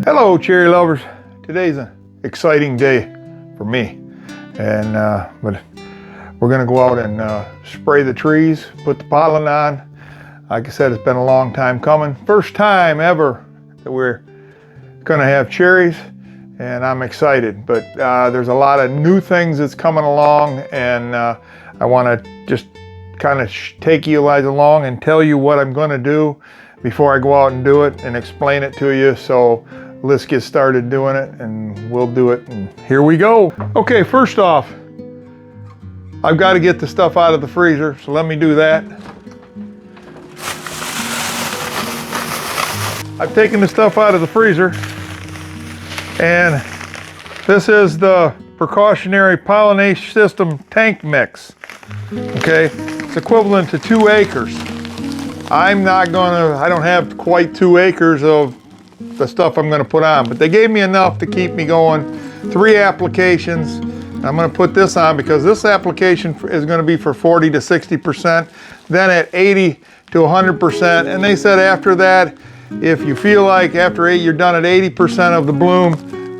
Hello cherry lovers. Today's an exciting day for me, and but we're gonna go out and spray the trees, put the pollen on. Like I said, it's been a long time coming. First time ever that we're gonna have cherries, and I'm excited. But there's a lot of new things that's coming along, and I want to just kind of take you guys along and tell you what I'm gonna do before I go out and do it and explain it to you. So let's get started doing it, and we'll do it, and here we go. Okay, first off, I've got to get the stuff out of the freezer, so let me do that. I've taken the stuff out of the freezer, and this is the precautionary pollination system tank mix. Okay, it's equivalent to 2 acres. I don't have quite 2 acres of the stuff I'm going to put on, but they gave me enough to keep me going. 3 applications. I'm going to put this on because this application is going to be for 40 to 60%, then at 80 to 100%, and they said after that, if you feel like after 8 you're done at 80% of the bloom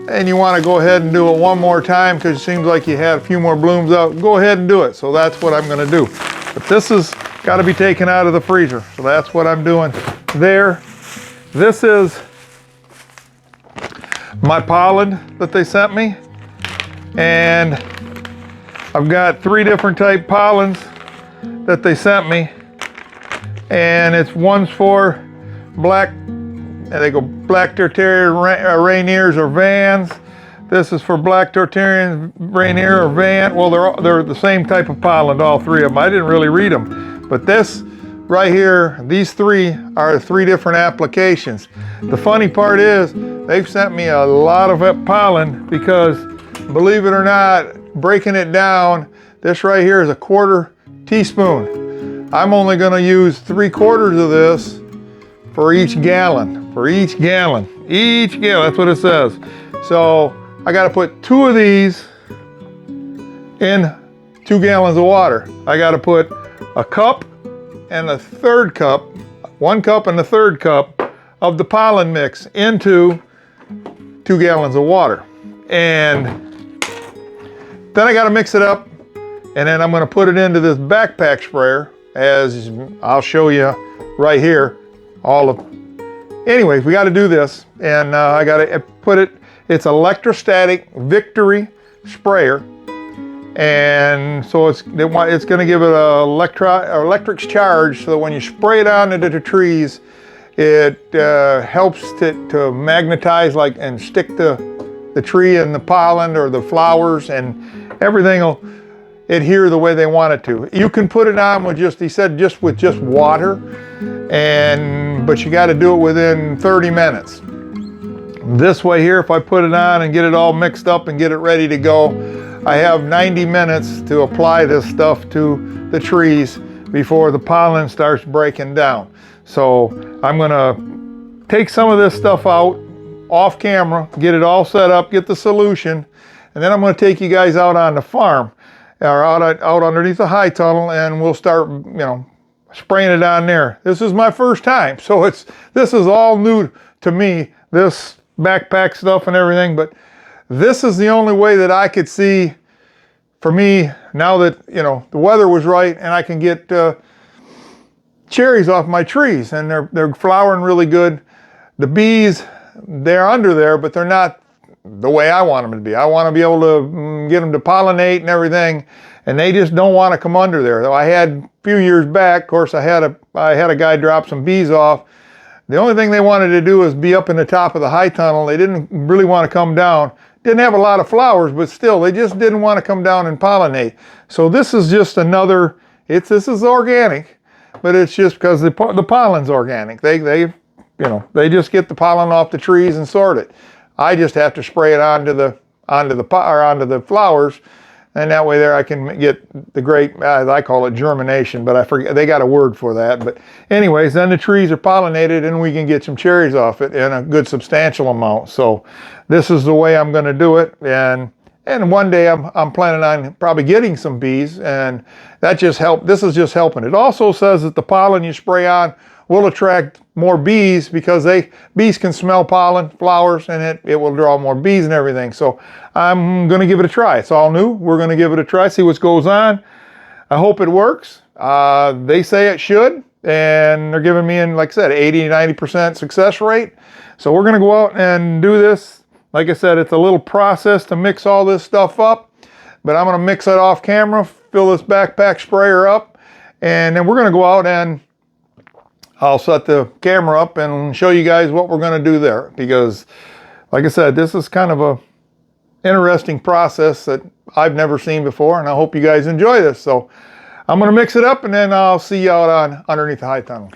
and you want to go ahead and do it one more time because it seems like you had a few more blooms out, go ahead and do it. So that's what I'm going to do. But this has got to be taken out of the freezer, so that's what I'm doing there. This is my pollen that they sent me, and I've got 3 different type pollens that they sent me, and it's one's for black Tartarian Rainiers or Vans. This is for black Tartarian Rainier or Van. Well, they're the same type of pollen, all 3 of them. I didn't really read them, but this right here, these 3 are 3 different applications. The funny part is they've sent me a lot of pollen because, believe it or not, breaking it down, this right here is a 1/4 teaspoon. I'm only going to use 3/4 of this for each gallon. Each gallon, that's what it says. So I got to put 2 of these in 2 gallons of water. I got to put a cup and a 1/3 cup, 1 cup and a 1/3 cup of the pollen mix into 2 gallons of water. And then I got to mix it up, and then I'm going to put it into this backpack sprayer, as I'll show you right here. Anyways, we got to do this, and I got to put it. It's Electrostatic Sprayer, and so it's going to give it a electric charge, so that when you spray it onto the trees, it helps to magnetize and stick the tree and the pollen or the flowers, and everything will adhere the way they want it to. You can put it on with with just water, but you got to do it within 30 minutes. This way here, if I put it on and get it all mixed up and get it ready to go, I have 90 minutes to apply this stuff to the trees before the pollen starts breaking down. So I'm gonna take some of this stuff out off camera, get it all set up, get the solution, and then I'm gonna take you guys out on the farm, or out underneath the high tunnel, and we'll start, spraying it on there. This is my first time, so this is all new to me, this backpack stuff and everything, but this is the only way that I could see for me now that, the weather was right and I can get cherries off my trees, and they're flowering really good. The bees, they're under there, but they're not the way I want them to be. I want to be able to get them to pollinate and everything, and they just don't want to come under there. Though I had a few years back, of course, I had a guy drop some bees off. The only thing they wanted to do was be up in the top of the high tunnel. They didn't really want to come down. Didn't have a lot of flowers, but still, they just didn't want to come down and pollinate. So this is just another, this is organic, but it's just because the pollen's organic. They just get the pollen off the trees and sort it. I just have to spray it onto the flowers, and that way there I can get the great, I call it germination, but I forget, they got a word for that. But anyways, then the trees are pollinated and we can get some cherries off it in a good substantial amount. So this is the way I'm going to do it, and And one day I'm planning on probably getting some bees, and that just helped. This is just helping. It also says that the pollen you spray on will attract more bees because bees can smell pollen, flowers, and it will draw more bees and everything. So I'm going to give it a try. It's all new. We're going to give it a try, see what goes on. I hope it works. They say it should, and they're giving me, like I said, 80-90% success rate. So we're going to go out and do this. Like I said, it's a little process to mix all this stuff up, but I'm going to mix it off camera, fill this backpack sprayer up, and then we're going to go out and I'll set the camera up and show you guys what we're going to do there. Because, like I said, this is kind of a interesting process that I've never seen before, and I hope you guys enjoy this. So I'm going to mix it up, and then I'll see you out on underneath the high tunnel.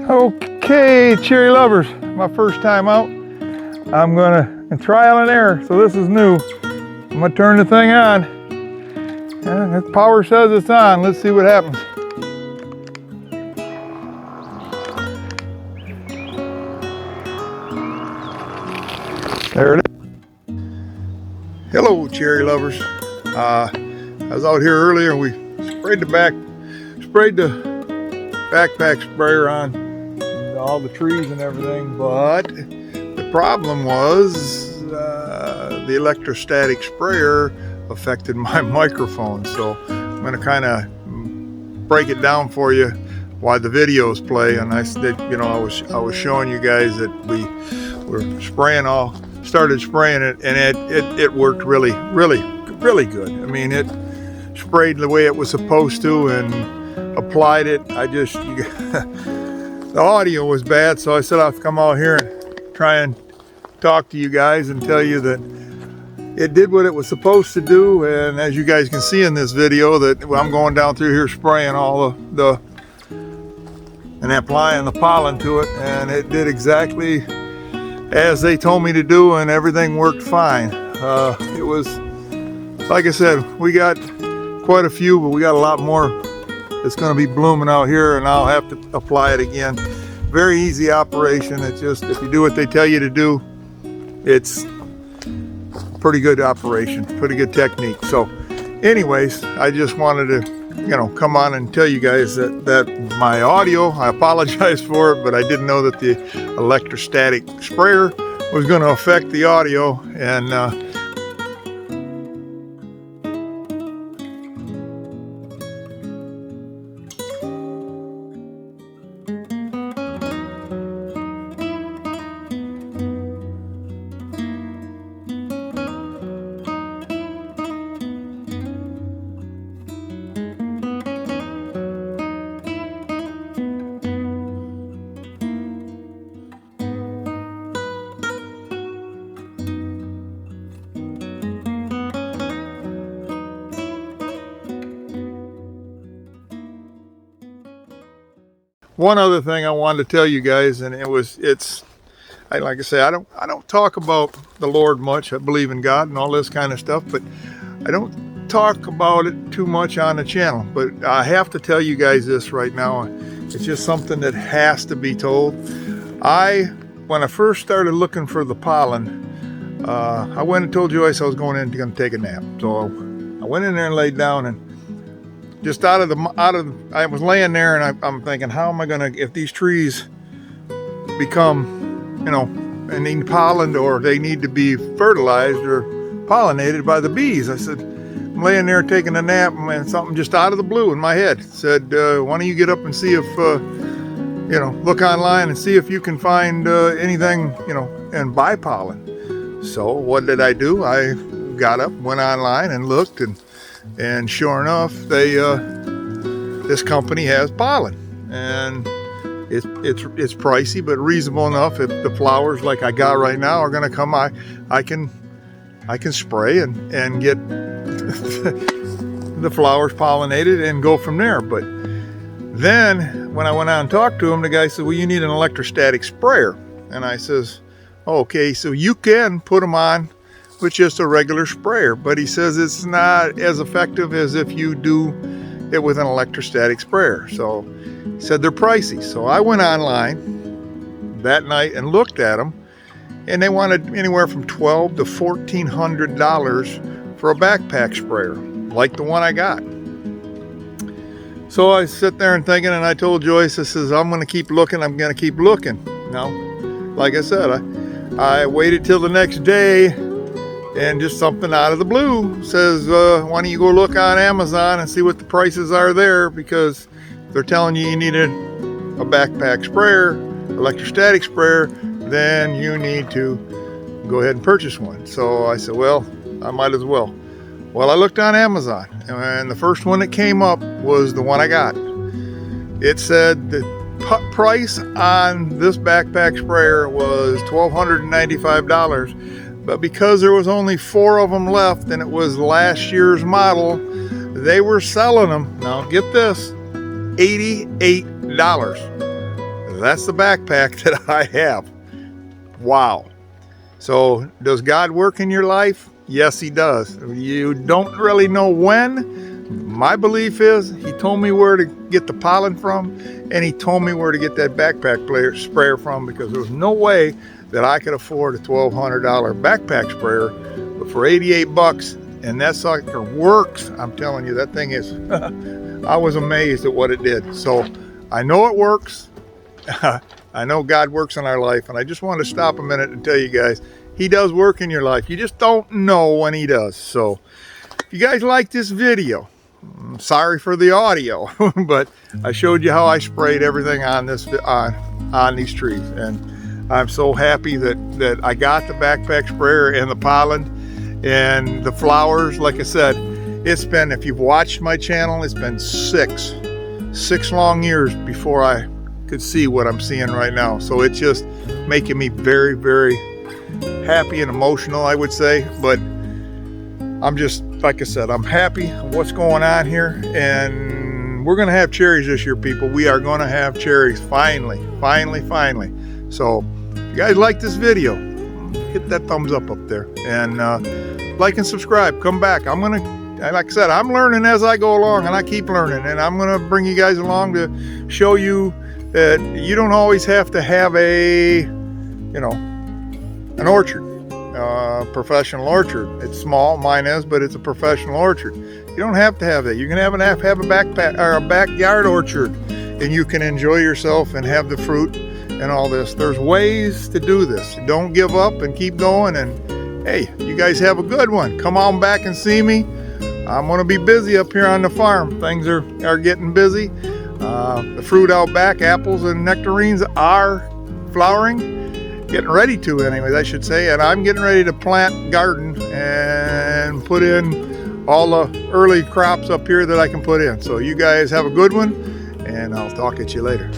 Okay, cherry lovers, my first time out. I'm going to trial and error, so this is new. I'm going to turn the thing on. And the power says it's on. Let's see what happens. There it is. Hello, cherry lovers. I was out here earlier and we sprayed the backpack sprayer on all the trees and everything, but the problem was the electrostatic sprayer affected my microphone. So I'm going to kind of break it down for you while the videos play. And I was showing you guys that we were started spraying it, and it worked really good. I mean, it sprayed the way it was supposed to and applied it. The audio was bad, so I said I'll come out here and try and talk to you guys and tell you that it did what it was supposed to do. And as you guys can see in this video, that I'm going down through here spraying all and applying the pollen to it, and it did exactly as they told me to do, and everything worked fine. It was, like I said, we got quite a few, but we got a lot more that's going to be blooming out here, and I'll have to apply it again. Very easy operation. It's just, if you do what they tell you to do, it's pretty good operation, pretty good technique. So anyways, I just wanted to come on and tell you guys that my audio, I apologize for it, but I didn't know that the electrostatic sprayer was going to affect the audio. And one other thing I wanted to tell you guys, and like I say, I don't talk about the Lord much. I believe in God and all this kind of stuff, but I don't talk about it too much on the channel. But I have to tell you guys this right now. It's just something that has to be told. When I first started looking for the pollen, I went and told Joyce I was going to take a nap. So I went in there and laid down, and just I was laying there, and I'm thinking, how am I gonna, if these trees become, and need pollen, or they need to be fertilized or pollinated by the bees? I said, I'm laying there taking a nap, and something just out of the blue in my head said, why don't you get up and see if, look online and see if you can find anything, and buy pollen. So what did I do? I got up, went online and looked, and sure enough, this company has pollen, and it's pricey but reasonable enough. If the flowers like I got right now are going to come, I can spray and get the flowers pollinated and go from there. But then when I went out and talked to him, the guy said, well, you need an electrostatic sprayer. And I says, oh, okay, so you can put them on with just a regular sprayer, but he says it's not as effective as if you do it with an electrostatic sprayer. So he said they're pricey. So I went online that night and looked at them, and they wanted anywhere from $1,200 to $1,400 for a backpack sprayer like the one I got. So I sit there and thinking, and I told Joyce, I says, I'm going to keep looking. I'm going to keep looking. Now, like I said, I waited till the next day, and just something out of the blue says, why don't you go look on Amazon and see what the prices are there, because they're telling you needed a backpack sprayer, electrostatic sprayer, then you need to go ahead and purchase one. So I said, well, I might as well. Well, I looked on Amazon, and the first one that came up was the one I got. It said the price on this backpack sprayer was $1,295, but because there was only 4 of them left and it was last year's model, they were selling them, now get this, $88. That's the backpack that I have. Wow. So does God work in your life? Yes, he does. You don't really know when. My belief is he told me where to get the pollen from, and he told me where to get that backpack sprayer from, because there was no way that I could afford a $1,200 backpack sprayer. But for 88 bucks, and that sucker works, I'm telling you, that thing is, I was amazed at what it did. So I know it works. I know God works in our life, and I just want to stop a minute and tell you guys, he does work in your life. You just don't know when he does. So if you guys like this video, I'm sorry for the audio, but I showed you how I sprayed everything on this on these trees, and I'm so happy that I got the backpack sprayer and the pollen and the flowers. Like I said, it's been, if you've watched my channel, it's been six long years before I could see what I'm seeing right now. So it's just making me very, very happy and emotional, I would say. But I'm just, like I said, I'm happy with what's going on here, and we're gonna have cherries this year, people. We are gonna have cherries finally. So if you guys like this video, hit that thumbs up there, and like and subscribe. Come back. like I said, I'm learning as I go along, and I keep learning, and I'm gonna bring you guys along to show you that you don't always have to have an orchard, professional orchard. It's small, mine is, but it's a professional orchard. You don't have to have that. You can have a backpack or a backyard orchard, and you can enjoy yourself and have the fruit and all this. There's ways to do this. Don't give up and keep going. And hey, you guys have a good one. Come on back and see me. I'm going to be busy up here on the farm. Things are getting busy. The fruit out back, apples and nectarines, are flowering. Getting ready to, anyways, I should say. And I'm getting ready to plant garden and put in all the early crops up here that I can put in. So you guys have a good one, and I'll talk at you later.